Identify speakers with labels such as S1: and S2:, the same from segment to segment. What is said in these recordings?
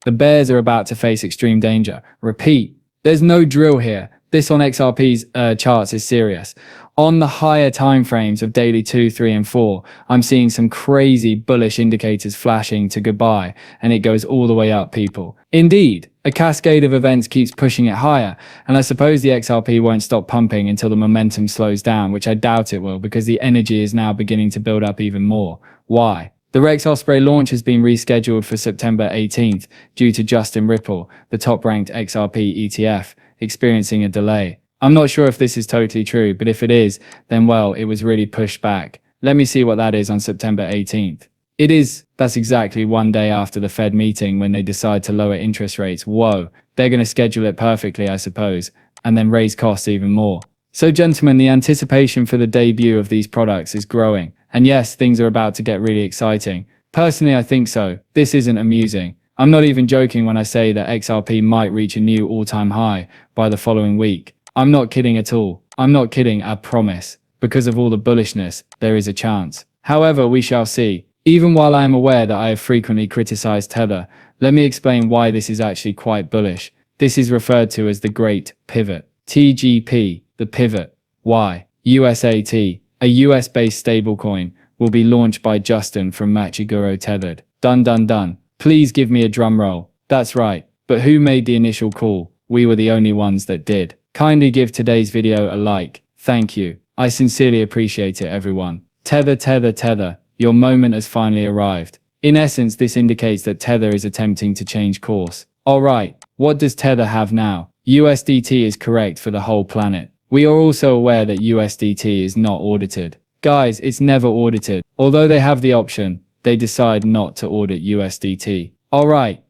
S1: The bears are about to face extreme danger. Repeat, there's no drill here. This on XRP's charts is serious. On the higher time frames of daily 2, 3, and 4, I'm seeing some crazy bullish indicators flashing to goodbye, and it goes all the way up, people. Indeed, a cascade of events keeps pushing it higher, and I suppose the XRP won't stop pumping until the momentum slows down, which I doubt it will, because the energy is now beginning to build up even more. Why? The Rex Osprey launch has been rescheduled for September 18th due to Justin Ripple, the top-ranked XRP ETF, experiencing a delay. I'm not sure if this is totally true, but if it is, then well, it was really pushed back. Let me see what that is on September 18th. That's exactly one day after the Fed meeting when they decide to lower interest rates. Whoa, they're going to schedule it perfectly, I suppose, and then raise costs even more. So gentlemen, the anticipation for the debut of these products is growing. And yes, things are about to get really exciting. Personally, I think so. This isn't amusing. I'm not even joking when I say that XRP might reach a new all-time high by the following week. I'm not kidding at all. I'm not kidding, I promise. Because of all the bullishness, there is a chance. However, we shall see. Even while I am aware that I have frequently criticized Tether, let me explain why this is actually quite bullish. This is referred to as the Great Pivot. TGP, the pivot. Why? USAT, a US-based stablecoin, will be launched by Justin from Machiguro Tethered. Dun dun dun. Please give me a drum roll. That's right. But who made the initial call? We were the only ones that did. Kindly give today's video a like. Thank you. I sincerely appreciate it, everyone. Tether, Tether, Tether. Your moment has finally arrived. In essence, this indicates that Tether is attempting to change course. Alright, what does Tether have now? USDT is correct for the whole planet. We are also aware that USDT is not audited. Guys, it's never audited. Although they have the option, they decide not to audit USDT. Alright,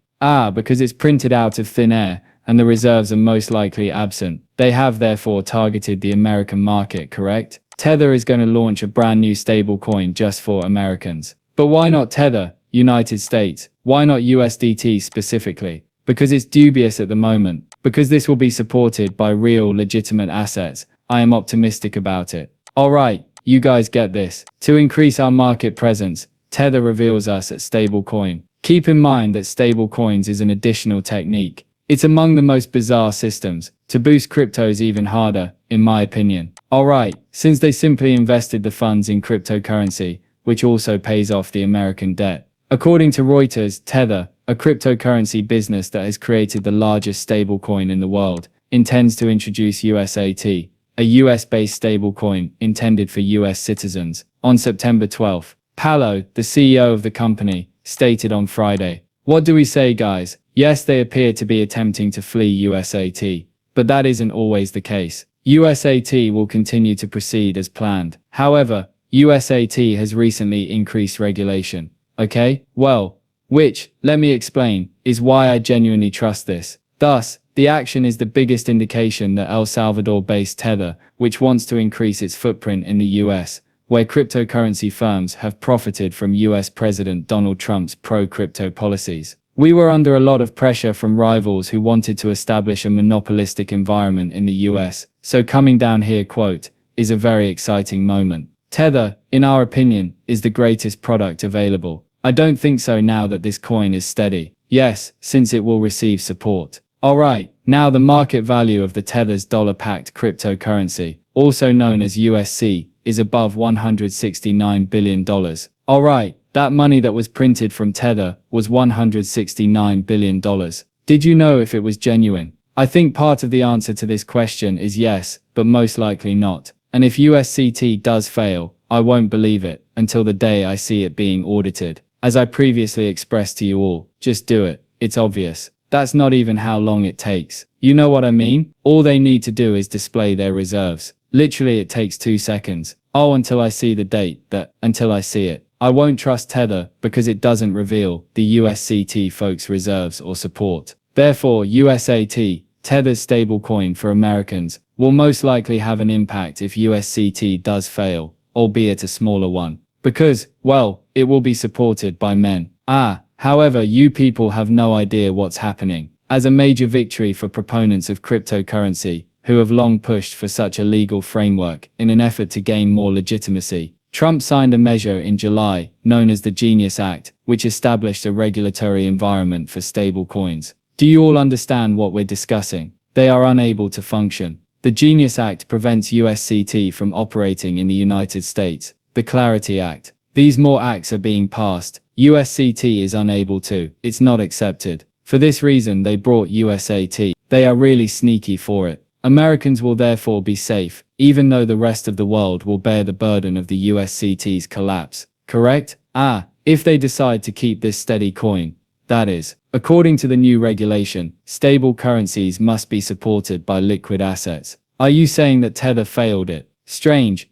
S1: because it's printed out of thin air, and the reserves are most likely absent. They have therefore targeted the American market, correct? Tether is going to launch a brand new stable coin just for Americans. But why not Tether, United States? Why not USDT specifically? Because it's dubious at the moment. Because this will be supported by real legitimate assets. I am optimistic about it. Alright, you guys get this. To increase our market presence, Tether reveals us at stablecoin. Keep in mind that stablecoins is an additional technique. It's among the most bizarre systems to boost cryptos even harder, in my opinion. Alright, since they simply invested the funds in cryptocurrency, which also pays off the American debt. According to Reuters, Tether, a cryptocurrency business that has created the largest stablecoin in the world, intends to introduce USAT, a US-based stablecoin intended for US citizens, on September 12th. Palo, the CEO of the company, stated on Friday. What do we say, guys? Yes, they appear to be attempting to flee USAT, but that isn't always the case. USAT will continue to proceed as planned. However, USAT has recently increased regulation. Okay? Well, which, let me explain, is why I genuinely trust this. Thus, the action is the biggest indication that El Salvador-based Tether, which wants to increase its footprint in the US, where cryptocurrency firms have profited from US President Donald Trump's pro-crypto policies. We were under a lot of pressure from rivals who wanted to establish a monopolistic environment in the US, so coming down here, quote, is a very exciting moment. Tether, in our opinion, is the greatest product available. I don't think so now that this coin is steady. Yes, since it will receive support. Alright, now the market value of the Tether's dollar-backed cryptocurrency, also known as USC, is above $169 billion. Alright, that money that was printed from Tether was $169 billion. Did you know if it was genuine? I think part of the answer to this question is yes, but most likely not. And if USCT does fail, I won't believe it until the day I see it being audited. As I previously expressed to you all, just do it. It's obvious. That's not even how long it takes. You know what I mean? All they need to do is display their reserves. Literally, it takes 2 seconds. Oh, until I see the date, until I see it. I won't trust Tether because it doesn't reveal the USCT folks' reserves or support. Therefore, USAT, Tether's stablecoin for Americans, will most likely have an impact if USCT does fail, albeit a smaller one. Because, well, it will be supported by men. However, you people have no idea what's happening. As a major victory for proponents of cryptocurrency, who have long pushed for such a legal framework in an effort to gain more legitimacy, Trump signed a measure in July, known as the Genius Act, which established a regulatory environment for stable coins. Do you all understand what we're discussing? They are unable to function. The Genius Act prevents USCT from operating in the United States. The Clarity Act. These more acts are being passed. USCT is unable to. It's not accepted. For this reason they brought USAT. They are really sneaky for it. Americans will therefore be safe, even though the rest of the world will bear the burden of the USCT's collapse. Correct? If they decide to keep this steady coin. That is, according to the new regulation, stable currencies must be supported by liquid assets. Are you saying that Tether failed it? Strange,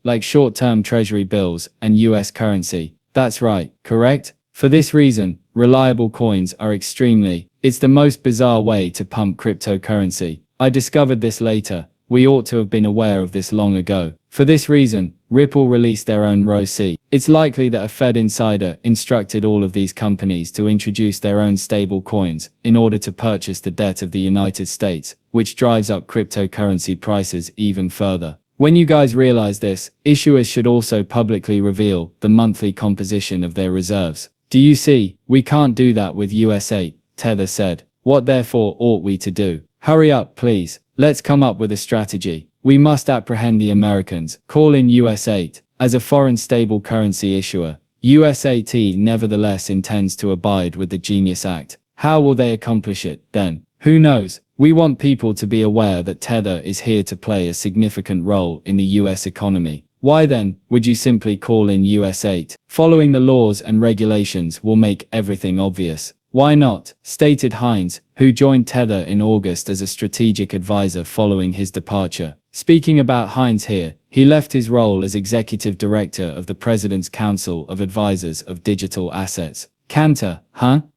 S1: like short-term treasury bills and US currency. That's right, correct? For this reason, reliable coins are it's the most bizarre way to pump cryptocurrency. I discovered this later. We ought to have been aware of this long ago. For this reason, Ripple released their own ROC. It's likely that a Fed insider instructed all of these companies to introduce their own stable coins in order to purchase the debt of the United States, which drives up cryptocurrency prices even further. When you guys realize this, issuers should also publicly reveal the monthly composition of their reserves. Do you see? We can't do that with US8, Tether said. What therefore ought we to do? Hurry up, please. Let's come up with a strategy. We must apprehend the Americans. Call in US8. As a foreign stable currency issuer, USAT nevertheless intends to abide with the Genius Act. How will they accomplish it, then? Who knows? We want people to be aware that Tether is here to play a significant role in the US economy. Why then, would you simply call in US8? Following the laws and regulations will make everything obvious. Why not? Stated Hines, who joined Tether in August as a strategic advisor following his departure. Speaking about Hines here, he left his role as executive director of the President's Council of Advisors of Digital Assets. Cantor,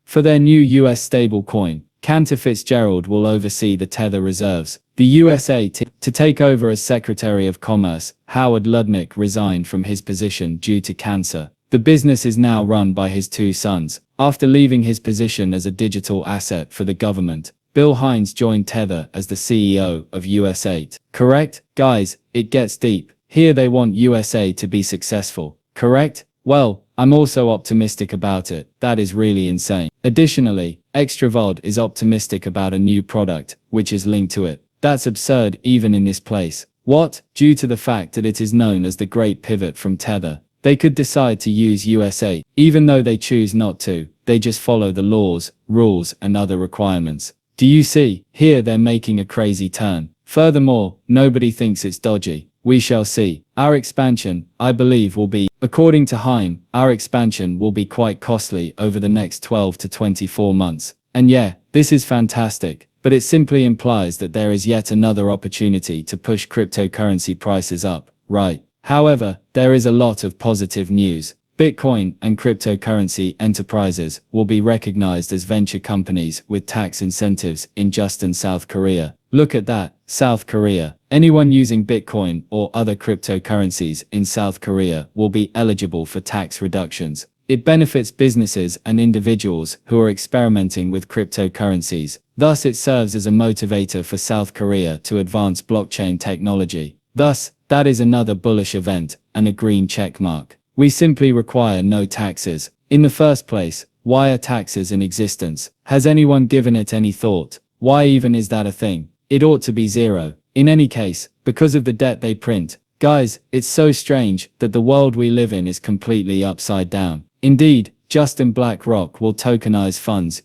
S1: For their new US stablecoin, Cantor Fitzgerald will oversee the Tether reserves. The USA to take over as Secretary of Commerce. Howard Lutnick resigned from his position due to cancer. The business is now run by his two sons. After leaving his position as a digital asset for the government, Bill Hines joined Tether as the CEO of US8. Correct? Guys, it gets deep. Here they want USA to be successful. Correct? Well, I'm also optimistic about it. That is really insane. Additionally, Xrp is optimistic about a new product, which is linked to it. That's absurd even in this place. What? Due to the fact that it is known as the Great Pivot from Tether. They could decide to use USA, even though they choose not to. They just follow the laws, rules, and other requirements. Do you see? Here they're making a crazy turn. Furthermore, nobody thinks it's dodgy. We shall see. Our expansion, I believe, will be, according to Hein, our expansion will be quite costly over the next 12 to 24 months. And yeah, this is fantastic, but it simply implies that there is yet another opportunity to push cryptocurrency prices up, right? However, there is a lot of positive news. Bitcoin and cryptocurrency enterprises will be recognized as venture companies with tax incentives in South Korea. Look at that, South Korea. Anyone using Bitcoin or other cryptocurrencies in South Korea will be eligible for tax reductions. It benefits businesses and individuals who are experimenting with cryptocurrencies. Thus, it serves as a motivator for South Korea to advance blockchain technology. Thus, that is another bullish event and a green check mark. We simply require no taxes. In the first place, why are taxes in existence? Has anyone given it any thought? Why even is that a thing? It ought to be zero. In any case, because of the debt they print. Guys, it's so strange that the world we live in is completely upside down. Indeed, Justin BlackRock will tokenize funds